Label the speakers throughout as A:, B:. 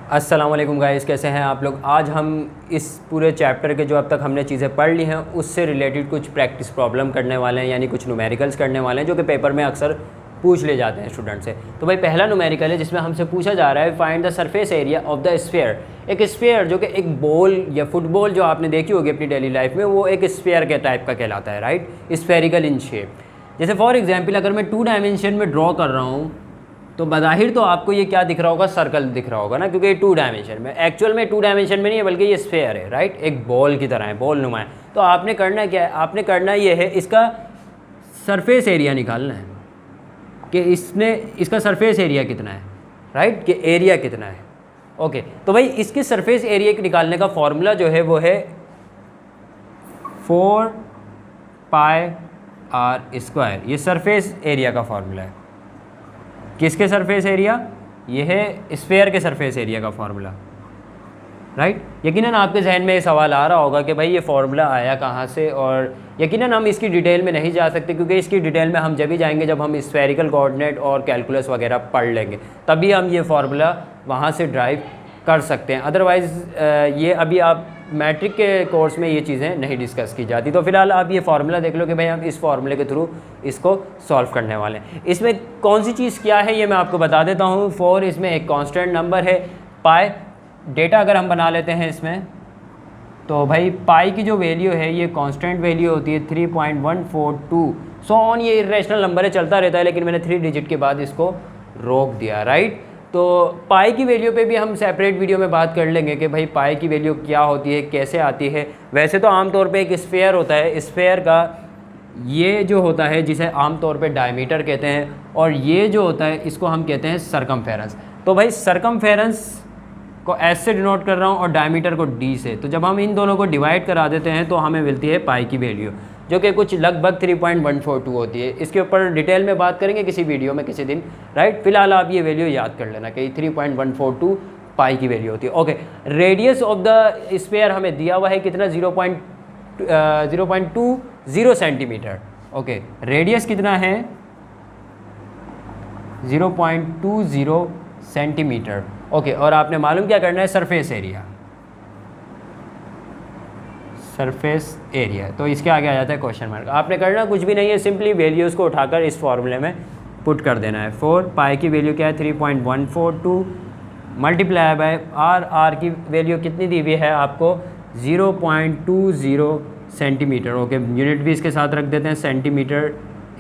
A: अस्सलाम वालेकुम गाइस, कैसे हैं आप लोग। आज हम इस पूरे चैप्टर के जो अब तक हमने चीज़ें पढ़ ली हैं उससे रिलेटेड कुछ प्रैक्टिस प्रॉब्लम करने वाले हैं, यानी कुछ न्यूमेरिकल्स करने वाले हैं जो कि पेपर में अक्सर पूछ ले जाते हैं स्टूडेंट से। तो भाई पहला न्यूमेरिकल है जिसमें हमसे पूछा जा रहा है find the surface area of the sphere. एक स्फीयर जो कि एक बॉल या फुटबॉल जो आपने देखी होगी अपनी डेली लाइफ में, वो एक स्फीयर के टाइप का कहलाता है, राइट, स्फेरिकल इन शेप। जैसे फॉर एग्जाम्पल अगर मैं 2 डायमेंशन में ड्रॉ कर रहा हूँ तो बज़ाहिर तो आपको ये क्या दिख रहा होगा, सर्कल दिख रहा होगा ना, क्योंकि ये 2 डायमेंशन में, एक्चुअल में 2 डायमेंशन में नहीं है बल्कि ये स्फेयर है, राइट, एक बॉल की तरह है, बॉल नुमा है। तो आपने करना क्या है, आपने करना ये है इसका सरफेस एरिया निकालना है कि इसका सरफेस एरिया कितना है, राइट, कि एरिया कितना है। ओके, तो भाई इसके सरफेस एरिया के निकालने का फॉर्मूला जो है वो है 4 पाई आर स्क्वायर। ये सरफेस एरिया का फॉर्मूला है। किसके सरफेस एरिया? ये है स्फेयर के सरफेस एरिया का फार्मूला, राइट। यकीनन आपके जहन में ये सवाल आ रहा होगा कि भाई ये फार्मूला आया कहाँ से, और यकीनन हम इसकी डिटेल में नहीं जा सकते क्योंकि इसकी डिटेल में हम जब भी जाएंगे जब हम स्फेरिकल कोऑर्डिनेट और कैलकुलस वगैरह पढ़ लेंगे, तभी हम ये फार्मूला वहाँ से ड्राइव कर सकते हैं। अदरवाइज़ ये अभी आप मैट्रिक के कोर्स में ये चीज़ें नहीं डिस्कस की जाती। तो फिलहाल आप ये फार्मूला देख लो कि भाई हम इस फार्मूले के थ्रू इसको सॉल्व करने वाले हैं। इसमें कौन सी चीज़ क्या है ये मैं आपको बता देता हूँ। 4 इसमें एक कांस्टेंट नंबर है, पाई डेटा अगर हम बना लेते हैं इसमें तो भाई पाई की जो वैल्यू है ये कांस्टेंट वैल्यू होती है 3.142 सो ऑन। ये इरेशनल नंबर है, चलता रहता है, लेकिन मैंने 3 डिजिट के बाद इसको रोक दिया, राइट। तो पाई की वैल्यू पे भी हम सेपरेट वीडियो में बात कर लेंगे कि भाई पाई की वैल्यू क्या होती है, कैसे आती है। वैसे तो आमतौर पे एक स्फेयर होता है, स्फेयर का ये जो होता है जिसे आमतौर पे डायमीटर कहते हैं, और ये जो होता है इसको हम कहते हैं सरकमफेरेंस। तो भाई सरकमफेरेंस को एस से डिनोट कर रहा हूँ और डायमीटर को डी से। तो जब हम इन दोनों को डिवाइड करा देते हैं तो हमें मिलती है पाई की वैल्यू, जो कि कुछ लगभग 3.142 होती है। इसके ऊपर डिटेल में बात करेंगे किसी वीडियो में किसी दिन, राइट। फिलहाल आप ये वैल्यू याद कर लेना कि 3.142 पाई की वैल्यू होती है। Okay, radius of the sphere हमें दिया हुआ है कितना, 0.20 सेंटीमीटर। ओके, रेडियस कितना है, 0.20 सेंटीमीटर। ओके, और आपने मालूम क्या करना है, सरफेस एरिया, सरफेस एरिया। तो इसके आगे आ जाता है क्वेश्चन मार्क। आपने करना कुछ भी नहीं है, सिंपली वैल्यूज़ को उठाकर इस फॉर्मूले में पुट कर देना है। 4 पाई की वैल्यू क्या है, 3.142 मल्टीप्लाई बाय आर की वैल्यू कितनी दी हुई है आपको, 0.20 सेंटीमीटर। ओके, यूनिट भी इसके साथ रख देते हैं, सेंटीमीटर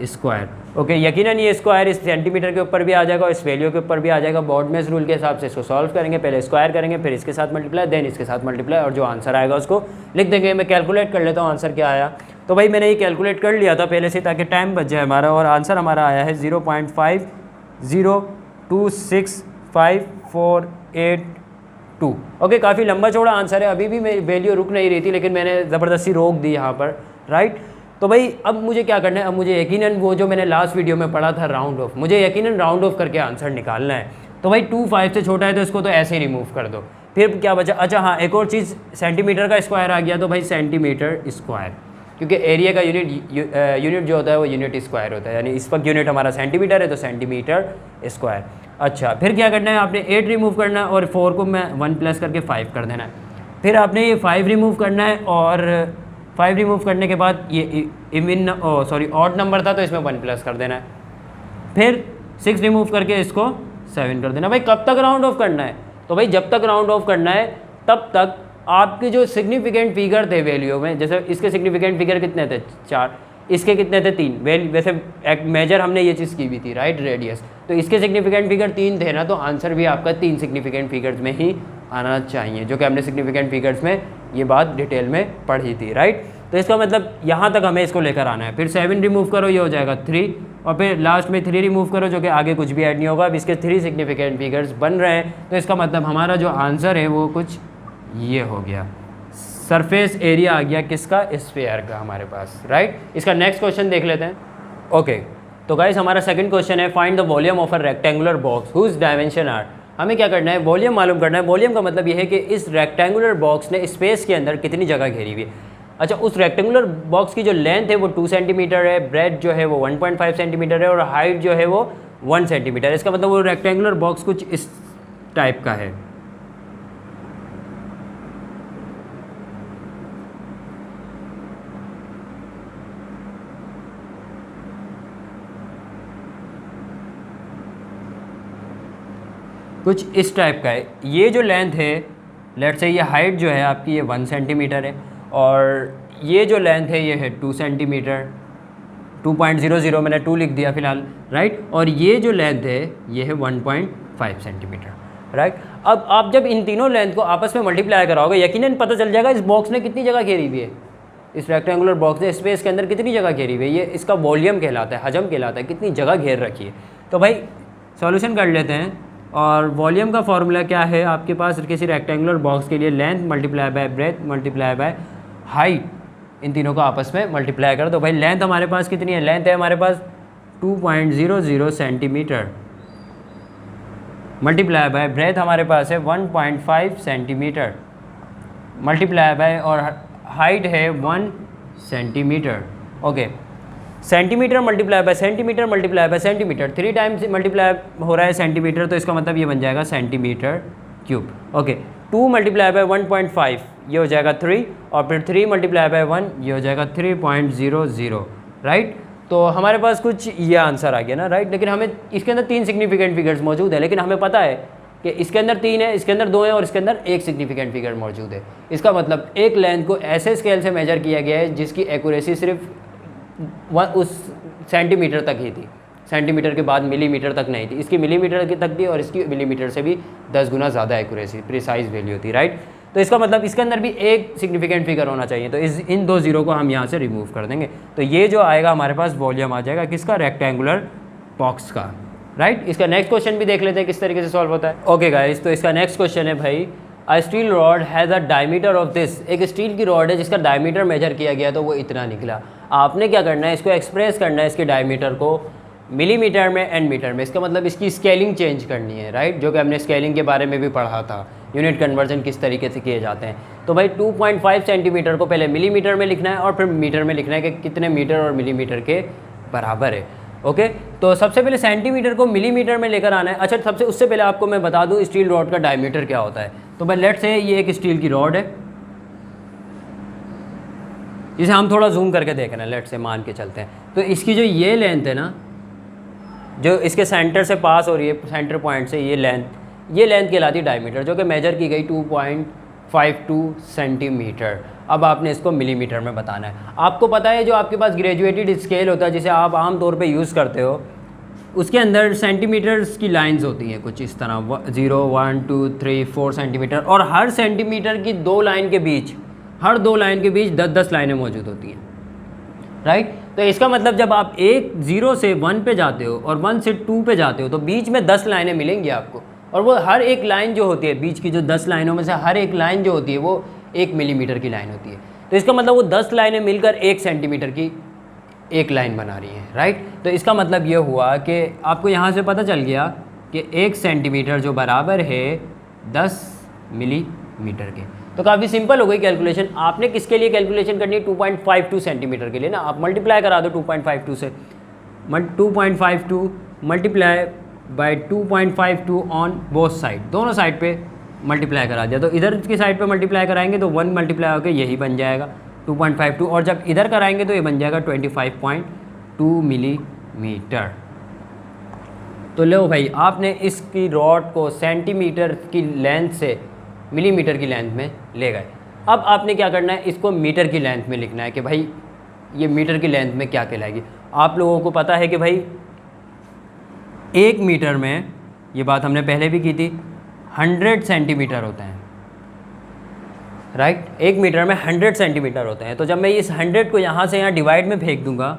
A: स्क्वायर। ओके, यकीनन ये स्क्वायर इस सेंटीमीटर के ऊपर भी आ जाएगा और इस वैल्यू के ऊपर भी आ जाएगा। बॉडमेस रूल के हिसाब से इसको सॉल्व करेंगे, पहले स्क्वायर करेंगे, फिर इसके साथ मल्टीप्लाई, देन इसके साथ मल्टीप्लाई, और जो आंसर आएगा उसको लिख देंगे। मैं कैलकुलेट कर लेता हूँ आंसर क्या आया। तो भाई मैंने ये कैलकुलेट कर लिया था पहले से ताकि टाइम बच जाए हमारा, और आंसर हमारा आया है 0.50265482। ओके, काफ़ी लंबा चौड़ा आंसर है। अभी भी मेरी वैल्यू रुक नहीं रही थी लेकिन मैंने ज़बरदस्ती रोक दी यहाँ पर, राइट। तो भाई अब मुझे क्या करना है, अब मुझे यकीनन वो जो मैंने लास्ट वीडियो में पढ़ा था राउंड ऑफ, मुझे यकीनन राउंड ऑफ करके आंसर निकालना है। तो भाई 2 5 से छोटा है तो इसको तो ऐसे ही रिमूव कर दो। फिर क्या बचा, अच्छा हाँ, एक और चीज़, सेंटीमीटर का स्क्वायर आ गया। तो भाई सेंटीमीटर स्क्वायर, क्योंकि एरिया का यूनिट जो होता है वो यूनिट स्क्वायर होता है, यानी इस वक्त यूनिट हमारा सेंटीमीटर है तो सेंटीमीटर स्क्वायर। अच्छा, फिर क्या करना है, आपने 8 रिमूव करना है और 4 को मैं 1 प्लस करके 5 कर देना है। फिर आपने ये 5 रिमूव करना है और 5 रिमूव करने के बाद ये इवन ऑड नंबर था तो इसमें 1 प्लस कर देना है। फिर 6 रिमूव करके इसको 7 कर देना। भाई कब तक राउंड ऑफ करना है, तो भाई जब तक राउंड ऑफ करना है तब तक आपके जो सिग्निफिकेंट फिगर थे वैल्यू में, जैसे इसके सिग्निफिकेंट फिगर कितने थे, 4, इसके कितने थे, 3। वैसे एक मेजर हमने ये चीज़ की भी थी, राइट, रेडियस। तो इसके सिग्निफिकेंट फिगर 3 थे ना, तो आंसर भी आपका 3 सिग्निफिकेंट फिगर्स में ही आना चाहिए, जो कि हमने सिग्निफिकेंट फिगर्स में ये बात डिटेल में पढ़ी थी, राइट। तो इसका मतलब यहाँ तक हमें इसको लेकर आना है। फिर 7 रिमूव करो, ये हो जाएगा 3, और फिर लास्ट में 3 रिमूव करो, जो कि आगे कुछ भी ऐड नहीं होगा। अब इसके 3 सिग्निफिकेंट फिगर्स बन रहे हैं, तो इसका मतलब हमारा जो आंसर है वो कुछ ये हो गया, सरफेस एरिया आ गया किसका, स्फीयर का हमारे पास, राइट। इसका नेक्स्ट क्वेश्चन देख लेते हैं। ओके, तो गाइस हमारा सेकंड क्वेश्चन है find the volume of a rectangular box whose dimension are. हमें क्या करना है, वॉल्यूम मालूम करना है। वॉल्यूम का मतलब ये है कि इस रेक्टेंगुलर बॉक्स ने स्पेस के अंदर कितनी जगह घेरी हुई है। अच्छा, उस रेक्टेंगुलर बॉक्स की जो लेंथ है वो 2 सेंटीमीटर है, ब्रेथ जो है वो 1.5 सेंटीमीटर है, और हाइट जो है वो 1 सेंटीमीटर है। इसका मतलब वो रेक्टेंगुलर बॉक्स कुछ इस टाइप का है, कुछ इस टाइप का है। ये जो लेंथ है, लेट्स से ये हाइट जो है आपकी ये 1 सेंटीमीटर है, और ये जो लेंथ है ये है 2 सेंटीमीटर, 2.00 मैंने 2 लिख दिया फिलहाल, राइट। और ये जो लेंथ है ये है 1.5 सेंटीमीटर, राइट। अब आप जब इन तीनों लेंथ को आपस में मल्टीप्लाई कराओगे, यकीनन पता चल जाएगा इस बॉक्स ने कितनी जगह घेरी हुई है, इस रेक्टेंगुलर बॉक्स ने स्पेस के अंदर कितनी जगह घेरी हुई है। ये इसका वॉल्यूम कहलाता है, हजम कहलाता है, कितनी जगह घेर रखी है। तो भाई सॉल्यूशन कर लेते हैं। और वॉल्यूम का फॉर्मूला क्या है आपके पास किसी रेक्टेंगुलर बॉक्स के लिए, length multiply by breadth multiply by height, इन तीनों को आपस में मल्टीप्लाई कर। तो भाई लेंथ हमारे पास कितनी है, लेंथ है हमारे पास 2.00 सेंटीमीटर, मल्टीप्लाई बाय ब्रेथ हमारे पास है 1.5 सेंटीमीटर, मल्टीप्लाई बाय और हाइट है 1 centimetre. Okay, centimetre multiply by centimetre multiply by centimetre, 3 times multiply हो रहा है सेंटीमीटर, तो इसका मतलब ये बन जाएगा centimetre cube. Okay, 2 multiply by 1.5 ये हो जाएगा 3, और फिर 3 मल्टीप्लाई बाय 1 ये हो जाएगा 3.00, राइट। तो हमारे पास कुछ ये आंसर आ गया ना, राइट। लेकिन हमें इसके अंदर 3 सिग्निफिकेंट फिगर्स मौजूद है, लेकिन हमें पता है कि इसके अंदर 3 है, इसके अंदर 2 है और इसके अंदर 1 सिग्निफिकेंट फिगर मौजूद है। इसका मतलब एक लेंथ को ऐसे स्केल से मेजर किया गया है जिसकी एक्यूरेसी सिर्फ उस सेंटीमीटर तक ही थी, सेंटीमीटर के बाद मिलीमीटर तक नहीं थी। इसकी मिलीमीटर की तक थी और इसकी मिलीमीटर से भी 10 गुना ज़्यादा एक्यूरेसी, प्रिसाइज वैल्यू थी, राइट। तो इसका मतलब इसके अंदर भी एक सिग्निफिकेंट फिगर होना चाहिए। तो इन 2 जीरो को हम यहाँ से रिमूव कर देंगे, तो ये जो आएगा हमारे पास वॉल्यूम आ जाएगा किसका, रेक्टेंगुलर बॉक्स का, राइट। इसका नेक्स्ट क्वेश्चन भी देख लेते हैं किस तरीके से सॉल्व होता है। ओके गाइस, तो इसका नेक्स्ट क्वेश्चन है भाई, a steel rod has a diameter of this, एक स्टील की रॉड है जिसका डायमीटर मेजर किया गया तो वो इतना निकला। आपने क्या करना है, इसको एक्सप्रेस करना है इसके डायमीटर को मिलीमीटर में एंड मीटर में। इसका मतलब इसकी स्केलिंग चेंज करनी है, राइट, जो कि हमने स्केलिंग के बारे में भी पढ़ा था, यूनिट कन्वर्जन किस तरीके से किए जाते हैं। तो भाई 2.5 सेंटीमीटर को पहले मिलीमीटर में लिखना है और फिर मीटर में लिखना है कि कितने मीटर और मिलीमीटर के बराबर है। ओके, तो सबसे पहले सेंटीमीटर को मिलीमीटर में लेकर आना है। अच्छा, सबसे उससे पहले आपको मैं बता दूं स्टील रॉड का डायमीटर क्या होता है। तो भाई लेट्स से ये एक स्टील की रॉड है, इसे हम थोड़ा जूम करके देख रहे हैं, लेट्स से मान के चलते हैं। तो इसकी जो ये लेंथ है ना, जो इसके सेंटर से पास हो रही है, सेंटर पॉइंट से ये लेंथ कहलाती है डायमीटर, जो कि मेजर की गई 2.52 सेंटीमीटर। अब आपने इसको मिलीमीटर में बताना है। आपको पता है जो आपके पास ग्रेजुएटेड स्केल होता है जिसे आप आम तौर पे यूज़ करते हो, उसके अंदर सेंटीमीटर्स की लाइंस होती हैं कुछ इस तरह, 0, 1, 2, 3, 4 सेंटीमीटर, और हर सेंटीमीटर की 2 लाइन के बीच, हर 2 लाइन के बीच 10-10 लाइनें मौजूद होती हैं, राइट। तो इसका मतलब जब आप 0 से 1 पे जाते हो और 1 से 2 पे जाते हो तो बीच में 10 लाइनें मिलेंगी आपको, और वो हर एक लाइन जो होती है बीच की, जो 10 लाइनों में से हर एक लाइन जो होती है वो 1 मिलीमीटर की लाइन होती है। तो इसका मतलब वो 10 लाइनें मिलकर 1 सेंटीमीटर की एक लाइन बना रही हैं, राइट। तो इसका मतलब ये हुआ कि आपको यहाँ से पता चल गया कि 1 सेंटीमीटर जो बराबर है 10 मिलीमीटर के। तो काफ़ी सिंपल हो गई कैलकुलेशन। आपने किसके लिए कैलकुलेशन करनी है, 2.52 सेंटीमीटर के लिए ना। आप मल्टीप्लाई करा दो 2.52 से, 2.52 multiply by 2.52 on both side, दोनों साइड पे मल्टीप्लाई करा दिया। तो इधर की साइड पे मल्टीप्लाई कराएंगे तो 1 मल्टीप्लाई होकर यही बन जाएगा 2.52, और जब इधर कराएंगे तो ये बन जाएगा 25.2 मिलीमीटर। तो लो भाई, आपने इसकी रॉड को सेंटीमीटर की लेंथ से मिलीमीटर की लेंथ में ले गए। अब आपने क्या करना है, इसको मीटर की लेंथ में लिखना है कि भाई ये मीटर की लेंथ में क्या कहलाएगी। आप लोगों को पता है कि भाई 1 मीटर में, ये बात हमने पहले भी की थी, 100 सेंटीमीटर होते हैं, राइट। 1 मीटर में 100 सेंटीमीटर होते हैं। तो जब मैं इस 100 को यहाँ से यहाँ डिवाइड में फेंक दूंगा,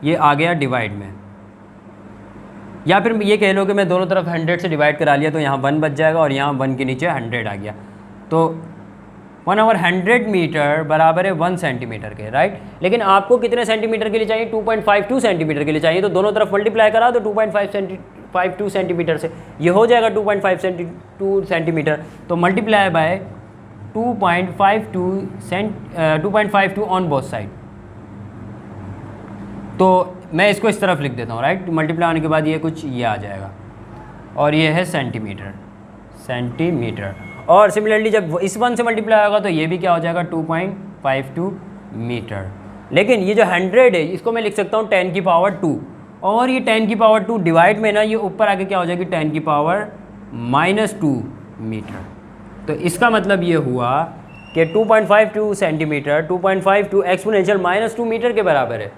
A: ये आ गया डिवाइड में, या फिर ये कह लो कि मैं दोनों तरफ 100 से डिवाइड करा लिया तो यहाँ 1 बच जाएगा और यहाँ 1 के नीचे 100 आ गया। तो 1/100 मीटर बराबर है 1 सेंटीमीटर के, राइट। लेकिन आपको कितने सेंटीमीटर के लिए चाहिए, 2.52 सेंटीमीटर के लिए चाहिए। तो दोनों तरफ मल्टीप्लाई करा दो 2.52 सेंटीमीटर से, ये हो जाएगा 2.52 सेंटीमीटर। तो multiply by 2.52 on both side. तो मैं इसको इस तरफ लिख देता हूँ, राइट। मल्टीप्लाई होने के बाद ये कुछ ये आ जाएगा, और ये है सेंटीमीटर। और सिमिलरली जब इस 1 से मल्टीप्लाई होगा तो ये भी क्या हो जाएगा 2.52 मीटर। लेकिन ये जो 100 है इसको मैं लिख सकता हूँ 10 की पावर 2, और ये 10 की पावर 2 डिवाइड में ना ये ऊपर आके क्या हो जाएगी 10 की पावर -2 मीटर। तो इसका मतलब ये हुआ कि 2.52 सेंटीमीटर 2.52 एक्सपोनेंशियल -2 मीटर के बराबर है।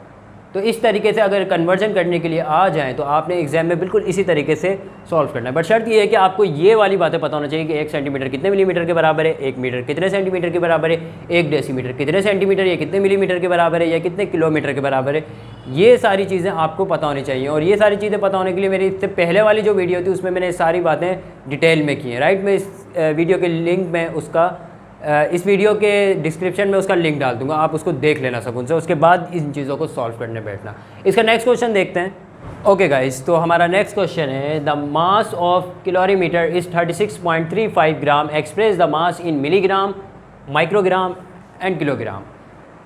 A: तो इस तरीके से अगर कन्वर्जन करने के लिए आ जाएँ तो आपने एग्जाम में बिल्कुल इसी तरीके से सॉल्व करना है। बट शर्त ये है कि आपको ये वाली बातें पता होना चाहिए कि 1 सेंटीमीटर कितने मिलीमीटर के बराबर है, 1 मीटर कितने सेंटीमीटर के बराबर है, 1 डेसीमीटर कितने सेंटीमीटर या कितने मिलीमीटर के बराबर है या कितने किलोमीटर के बराबर है। ये सारी चीज़ें आपको पता होनी चाहिए। और ये सारी चीज़ें पता होने के लिए मेरी इससे पहले वाली जो वीडियो थी उसमें मैंने सारी बातें डिटेल में की हैं, राइट। मैं इस वीडियो के लिंक में उसका इस वीडियो के डिस्क्रिप्शन में उसका लिंक डाल दूंगा, आप उसको देख लेना सकून से, उसके बाद इन चीज़ों को सॉल्व करने बैठना। इसका नेक्स्ट क्वेश्चन देखते हैं। ओके गाइस, तो हमारा नेक्स्ट क्वेश्चन है the mass of calorimeter is 36.35 gram, express the mass in milligram, microgram and kilogram.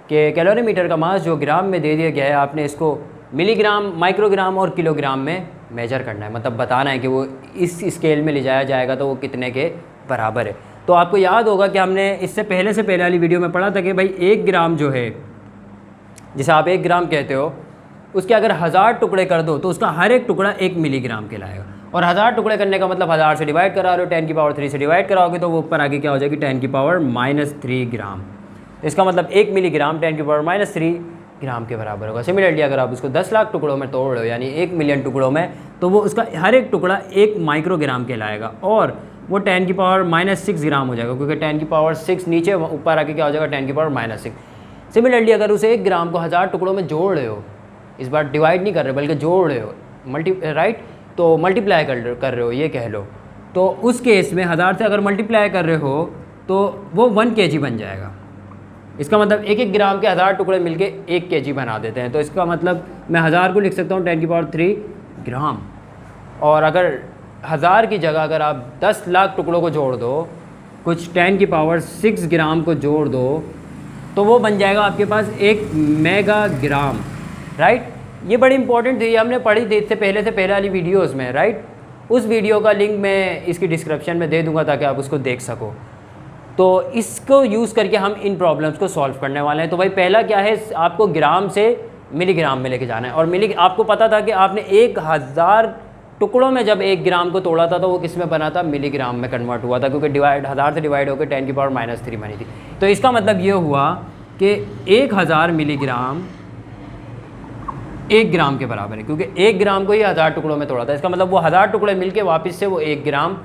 A: कि कैलोरीमीटर का मास जो ग्राम में दे दिया गया है, आपने इसको मिलीग्राम, माइक्रोग्राम और किलोग्राम में मेजर करना है, मतलब बताना है कि वो इस स्केल में ले जाया जाएगा तो वो कितने के बराबर है। तो आपको याद होगा कि हमने इससे पहले वाली वीडियो में पढ़ा था कि भाई 1 ग्राम जो है, जिसे आप 1 ग्राम कहते हो, उसके अगर 1000 टुकड़े कर दो तो उसका हर एक टुकड़ा 1 मिलीग्राम कहलाएगा। और 1000 टुकड़े करने का मतलब 1000 से डिवाइड करा रहे हो, 10 की पावर 3 से डिवाइड कराओगे तो वो ऊपर आगे क्या हो जाएगी, 10 की पावर -3 ग्राम। इसका मतलब 1 मिलीग्राम 10 की पावर -3 ग्राम के बराबर होगा। सिमिलरली अगर आप उसको 10 लाख टुकड़ों में तोड़ रहे हो, यानी 1 मिलियन टुकड़ों में, तो वो उसका हर एक टुकड़ा 1 माइक्रोग्राम कहलाएगा और वो 10 की पावर -6 ग्राम हो जाएगा, क्योंकि 10 की पावर 6 नीचे, ऊपर आके क्या हो जाएगा 10 की पावर -6। सिमिलरली अगर उसे 1 ग्राम को 1000 टुकड़ों में जोड़ रहे हो, इस बार डिवाइड नहीं कर रहे बल्कि जोड़ रहे हो, राइट, तो मल्टीप्लाई कर रहे हो ये कह लो, तो उस केस में 1000 से अगर मल्टीप्लाई कर रहे हो तो वो 1 kg बन जाएगा। इसका मतलब 1 ग्राम के 1000 टुकड़े मिलके 1 kg बना देते हैं। तो इसका मतलब मैं 1000 को लिख सकता हूँ 10 की पावर 3 ग्राम। और अगर 1000 की जगह अगर आप 10 लाख टुकड़ों को जोड़ दो, कुछ 10 की पावर 6 ग्राम को जोड़ दो, तो वो बन जाएगा आपके पास 1 मेगाग्राम, राइट। ये बड़ी इंपॉर्टेंट थी, ये हमने पढ़ी थी इससे पहले वाली वीडियोस में, राइट। उस वीडियो का लिंक मैं इसकी डिस्क्रिप्शन में दे दूंगा ताकि आप उसको देख सको। तो इसको यूज़ करके हम इन प्रॉब्लम्स को सॉल्व करने वाले हैं। तो भाई पहला क्या है, आपको ग्राम से मिलीग्राम में लेके जाना है। और आपको पता था कि आपने 1000 टुकड़ों में जब 1 ग्राम को तोड़ा था तो वो किस में बना था, मिलीग्राम में कन्वर्ट हुआ था, क्योंकि 1000 से डिवाइड होकर 10 की पावर -3 बनी थी। तो इसका मतलब ये हुआ कि 1000 मिलीग्राम 1 ग्राम के बराबर है, क्योंकि 1 ग्राम को ही 1000 टुकड़ों में तोड़ा था। इसका मतलब वो 1000 टुकड़े मिलके वापस से वो 1 ग्राम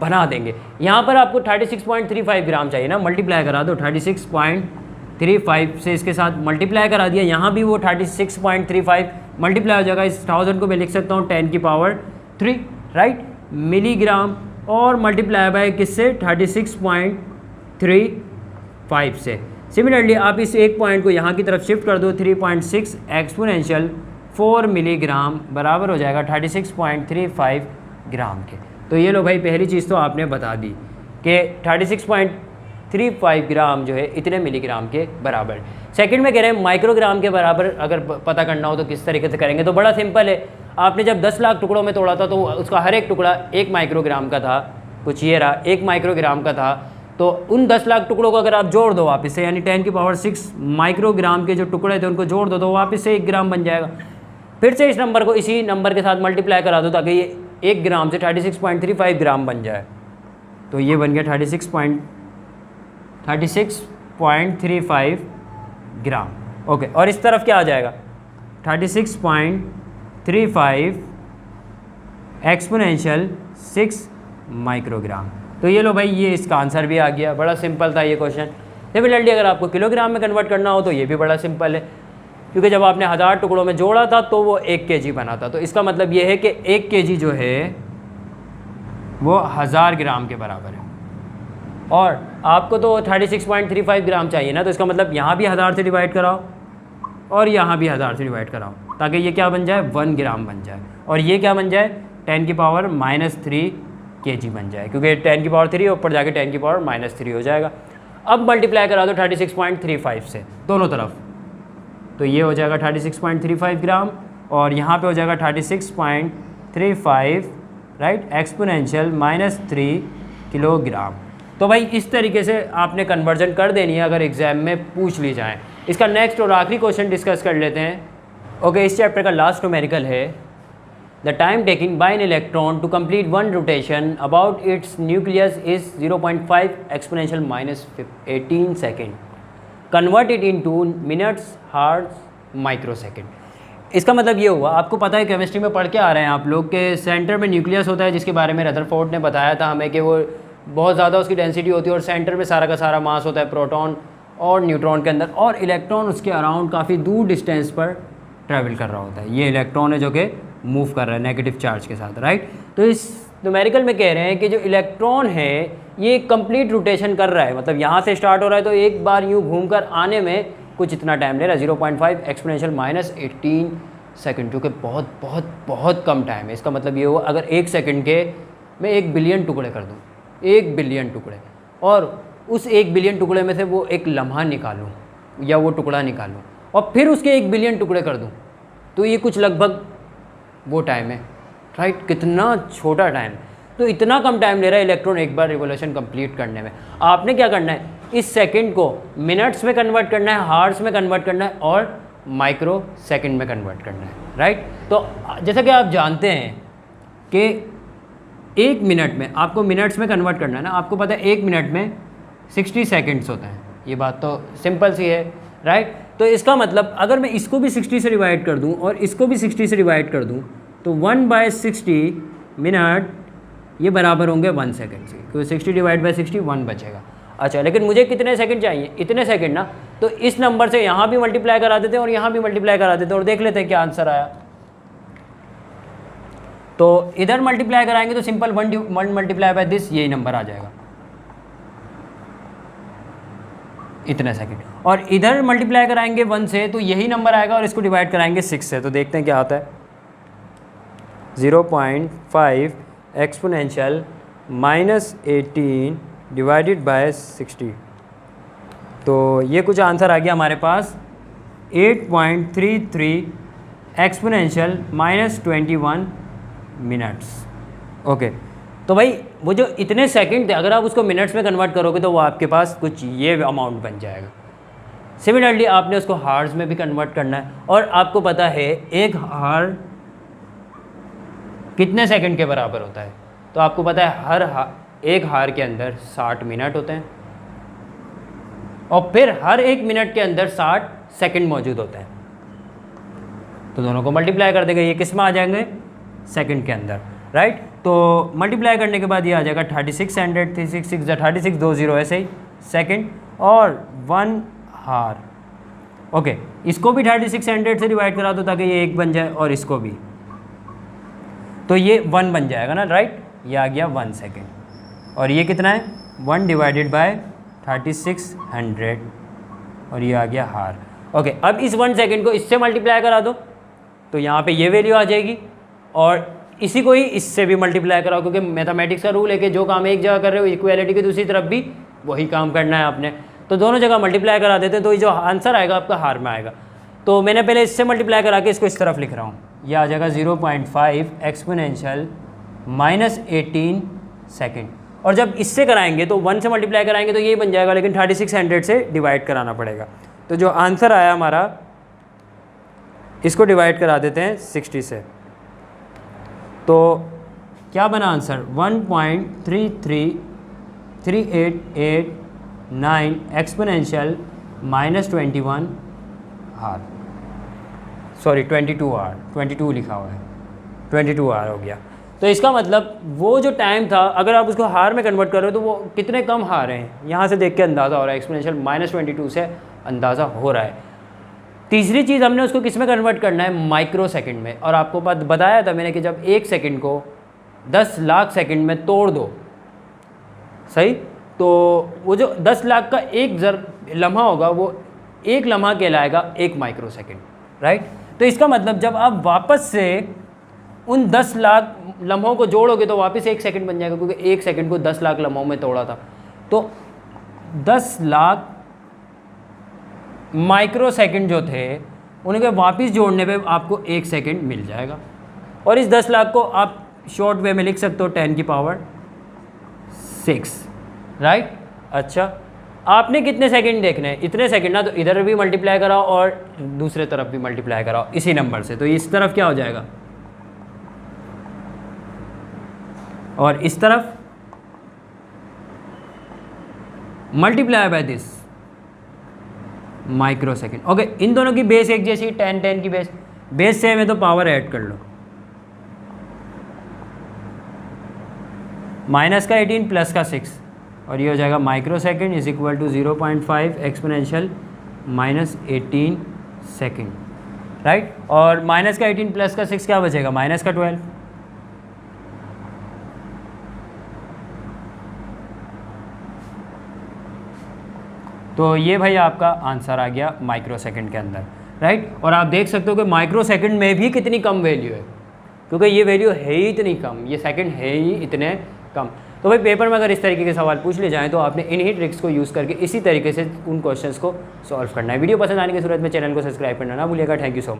A: बना देंगे। यहाँ पर आपको 36.35 ग्राम चाहिए ना, मल्टीप्लाई करा दो, 36.35 से इसके साथ मल्टीप्लाई करा दिया, यहाँ भी वो 36.35 मल्टीप्लाई हो जाएगा। इस 1000 को मैं लिख सकता हूँ 10 की पावर 3, राइट, मिलीग्राम, और मल्टीप्लाई बाय किससे, 36.35 से। सिमिलरली आप इस एक पॉइंट को यहाँ की तरफ शिफ्ट कर दो, 3.6 एक्सपोनेंशियल 4 मिलीग्राम बराबर हो जाएगा 36.35 ग्राम के। तो ये लो भाई, पहली चीज़ तो आपने बता दी कि 36.35 ग्राम जो है इतने मिलीग्राम के बराबर। सेकंड में कह रहे हैं माइक्रोग्राम के बराबर अगर पता करना हो तो किस तरीके से करेंगे। तो बड़ा सिंपल है, आपने जब 10 लाख टुकड़ों में तोड़ा था तो उसका हर एक टुकड़ा 1 माइक्रोग्राम का था, कुछ ये रहा 1 माइक्रोग्राम का था। तो उन 10 लाख टुकड़ों को अगर आप जोड़ दो वापस से, यानी 10 की पावर 6 माइक्रोग्राम के जो टुकड़े थे उनको जोड़ दो तो वापस से 1 ग्राम बन जाएगा। फिर से इस नंबर को इसी नंबर के साथ मल्टीप्लाई करा दो ताकि ये 1 ग्राम से 36.35 ग्राम बन जाए। तो ये बन गया 36.35 ग्राम। ओके, और इस तरफ क्या आ जाएगा, 36.35 एक्सपोनेंशियल 6 माइक्रोग्राम। तो ये लो भाई, ये इसका आंसर भी आ गया। बड़ा सिंपल था ये क्वेश्चन। सिमिलरली अगर आपको किलोग्राम में कन्वर्ट करना हो तो ये भी बड़ा सिंपल है, क्योंकि जब आपने 1000 टुकड़ों में जोड़ा था तो वो 1 kg बना था। तो इसका मतलब ये है कि 1 kg जो है वो 1000 ग्राम के बराबर है। और आपको तो 36.35 ग्राम चाहिए ना, तो इसका मतलब यहाँ भी 1000 से डिवाइड कराओ और यहाँ भी 1000 से डिवाइड कराओ, ताकि ये क्या बन जाए, 1 ग्राम बन जाए। और ये क्या बन जाए, 10 की पावर -3 kg बन जाए, क्योंकि 10 की पावर 3 ऊपर जाके 10 की पावर -3 हो जाएगा। अब मल्टीप्लाई करा दो 36.35 से दोनों तरफ, तो ये हो जाएगा 36.35 ग्राम और यहाँ पे हो जाएगा 36.35, राइट, एक्सपोनेंशियल -3 किलोग्राम। तो भाई इस तरीके से आपने कन्वर्जन कर देनी है अगर एग्जाम में पूछ ली जाए। इसका नेक्स्ट और आखिरी क्वेश्चन डिस्कस कर लेते हैं। ओके, इस चैप्टर का लास्ट न्यूमेरिकल है the time taking by an electron to complete one rotation about its nucleus is 0.5 exponential minus 18 second, convert it into minutes, hours, microsecond. इसका मतलब ये हुआ, आपको पता है केमिस्ट्री में पढ़ के आ रहे हैं आप लोग के सेंटर में न्यूक्लियस होता है, जिसके बारे में रदरफोर्ड ने बताया था हमें कि वो बहुत ज़्यादा उसकी डेंसिटी होती है और सेंटर में सारा का सारा मास होता है प्रोटॉन और न्यूट्रॉन के अंदर, और इलेक्ट्रॉन उसके अराउंड काफ़ी दूर डिस्टेंस पर ट्रैवल कर रहा होता है। ये इलेक्ट्रॉन है जो कि मूव कर रहा है नेगेटिव चार्ज के साथ, राइट। तो इस न्यूमेरिकल में कह रहे हैं कि जो इलेक्ट्रॉन है ये कंप्लीट रोटेशन कर रहा है, मतलब यहाँ से स्टार्ट हो रहा है तो एक बार यूँ घूमकर आने में कुछ इतना टाइम ले रहा है, 0.5 एक्सपोनेंशियल माइनस 18 सेकेंड, जो कि बहुत बहुत बहुत कम टाइम है। इसका मतलब ये हुआ अगर 1 सेकेंड के मैं 1 बिलियन टुकड़े कर दूँ, 1 बिलियन टुकड़े, और उस 1 बिलियन टुकड़े में से वो एक लम्हा निकालूँ या वो टुकड़ा निकालूँ और फिर उसके 1 बिलियन टुकड़े कर दूँ, तो ये कुछ लगभग वो टाइम है, राइट। कितना छोटा टाइम, तो इतना कम टाइम ले रहा है इलेक्ट्रॉन एक बार रिवोल्यूशन कंप्लीट करने में। आपने क्या करना है, इस सेकंड को मिनट्स में कन्वर्ट करना है, हार्स में कन्वर्ट करना है और माइक्रो सेकंड में कन्वर्ट करना है, राइट। तो जैसा कि आप जानते हैं कि 1 मिनट में आपको मिनट्स में कन्वर्ट करना है ना, आपको पता है 1 मिनट में 60 सेकेंड्स होते हैं, ये बात तो सिंपल सी है, राइट। तो इसका मतलब अगर मैं इसको भी 60 से डिवाइड कर दूं और इसको भी 60 से डिवाइड कर दूं तो 1/60 मिनट ये बराबर होंगे 1 सेकेंड से, क्योंकि 60 डिवाइड बाई 60 1 बचेगा। अच्छा, लेकिन मुझे कितने सेकंड चाहिए, इतने सेकंड ना, तो इस नंबर से यहाँ भी मल्टीप्लाई करा देते हैं और यहाँ भी मल्टीप्लाई करा देते हैं और देख लेते हैं क्या आंसर आया। तो इधर मल्टीप्लाई कराएंगे तो सिंपल 1 मल्टीप्लाई बाय दिस, यही नंबर आ जाएगा, इतने सेकंड, और इधर मल्टीप्लाई कराएंगे 1 से तो यही नंबर आएगा और इसको डिवाइड कराएंगे 6 से, तो देखते हैं क्या आता है। 0.5 एक्सपोनेंशियल माइनस 18 डिवाइडेड बाय 60, तो ये कुछ आंसर आ गया हमारे पास 8.33 एक्सपोनेंशियल माइनस 21 मिनट्स। ओके, तो भाई वो जो इतने सेकंड थे अगर आप उसको मिनट्स में कन्वर्ट करोगे तो वो आपके पास कुछ ये अमाउंट बन जाएगा। सिमिलरली आपने उसको हार्स में भी कन्वर्ट करना है, और आपको पता है एक हार कितने सेकंड के बराबर होता है, तो आपको पता है एक हार के अंदर 60 मिनट होते हैं और फिर हर 1 मिनट के अंदर 60 सेकंड मौजूद होते हैं, तो दोनों को मल्टीप्लाई कर देंगे, ये किस में आ जाएंगे, सेकंड के अंदर, राइट। तो मल्टीप्लाई करने के बाद ये आ जाएगा 3600, 36 2 0 ऐसे ही सेकंड और 1 हार। ओके, इसको भी 3600 से डिवाइड करा दो ताकि ये 1 बन जाए और इसको भी, तो ये 1 बन जाएगा ना, राइट। ये आ गया 1 सेकेंड, और ये कितना है 1 डिवाइडेड बाय 3600, और ये आ गया हार। ओके, अब इस 1 सेकेंड को इससे मल्टीप्लाई करा दो तो यहाँ पे ये वैल्यू आ जाएगी, और इसी को ही इससे भी मल्टीप्लाई कराओ, क्योंकि मैथमेटिक्स का रूल है कि जो काम एक जगह कर रहे हो इक्वालिटी की दूसरी तरफ भी वही काम करना है आपने, तो दोनों जगह मल्टीप्लाई करा देते हैं तो ये जो आंसर आएगा आपका हार में आएगा। तो मैंने पहले इससे मल्टीप्लाई करा के इसको इस तरफ लिख रहा हूँ, ये आ जाएगा 0.5 एक्सपोनेंशियल माइनस 18 सेकेंड, और जब इससे कराएंगे तो 1 से मल्टीप्लाई कराएंगे तो यही बन जाएगा, लेकिन 3600 से डिवाइड कराना पड़ेगा। तो जो आंसर आया हमारा, इसको डिवाइड करा देते हैं 60 से, तो क्या बना आंसर 1.33389 एक्सपोनेंशियल माइनस 21 हार, सॉरी 22 आर, 22 लिखा हुआ है, 22 आर हो गया। तो इसका मतलब वो जो टाइम था अगर आप उसको हार में कन्वर्ट कर रहे हो तो वो कितने कम हार हैं, यहाँ से देख के अंदाज़ा हो रहा है, एक्सपोनेंशियल माइनस 22 से अंदाज़ा हो रहा है। तीसरी चीज़ हमने उसको किस में कन्वर्ट करना है, माइक्रो सेकंड में, और आपको बताया था मैंने कि जब 1 सेकंड को 10 लाख सेकंड में तोड़ दो, सही, तो वो जो 10 लाख का एक लम्हा होगा वो एक लम्हा कहलाएगा 1 माइक्रो सेकंड, राइट। तो इसका मतलब जब आप वापस से उन 10 लाख लम्हों को जोड़ोगे तो वापस 1 सेकंड बन जाएगा, क्योंकि 1 सेकंड को 10 लाख लम्हों में तोड़ा था, तो 10 लाख माइक्रो सेकंड जो थे उनके वापस जोड़ने पे आपको 1 सेकंड मिल जाएगा, और इस 10 लाख को आप शॉर्ट वे में लिख सकते हो 10 की पावर 6, राइट। अच्छा, आपने कितने सेकंड देखने हैं, इतने सेकंड ना, तो इधर भी मल्टीप्लाई कराओ और दूसरे तरफ भी मल्टीप्लाई कराओ इसी नंबर से, तो इस तरफ क्या हो जाएगा और इस तरफ multiply by this microsecond. Okay, इन दोनों की बेस एक जैसी, 10 10 की बेस सेम है तो पावर ऐड कर लो। माइनस का 18 प्लस का 6 और ये हो जाएगा microsecond is equal to 0.5 exponential minus 18 second, right. और माइनस का 18 प्लस का 6 क्या बचेगा, माइनस का 12। तो ये भाई आपका आंसर आ गया माइक्रो सेकंड के अंदर, राइट। और आप देख सकते हो कि माइक्रो सेकंड में भी कितनी कम वैल्यू है, क्योंकि ये वैल्यू है ही इतनी कम, ये सेकंड है ही इतने कम। तो भाई पेपर में अगर इस तरीके के सवाल पूछ ले जाएँ तो आपने इन्हीं ट्रिक्स को यूज़ करके इसी तरीके से उन क्वेश्चंस को सॉल्व करना है। वीडियो पसंद आने की सूरत में चैनल को सब्सक्राइब करना ना भूलिएगा। Thank you so much.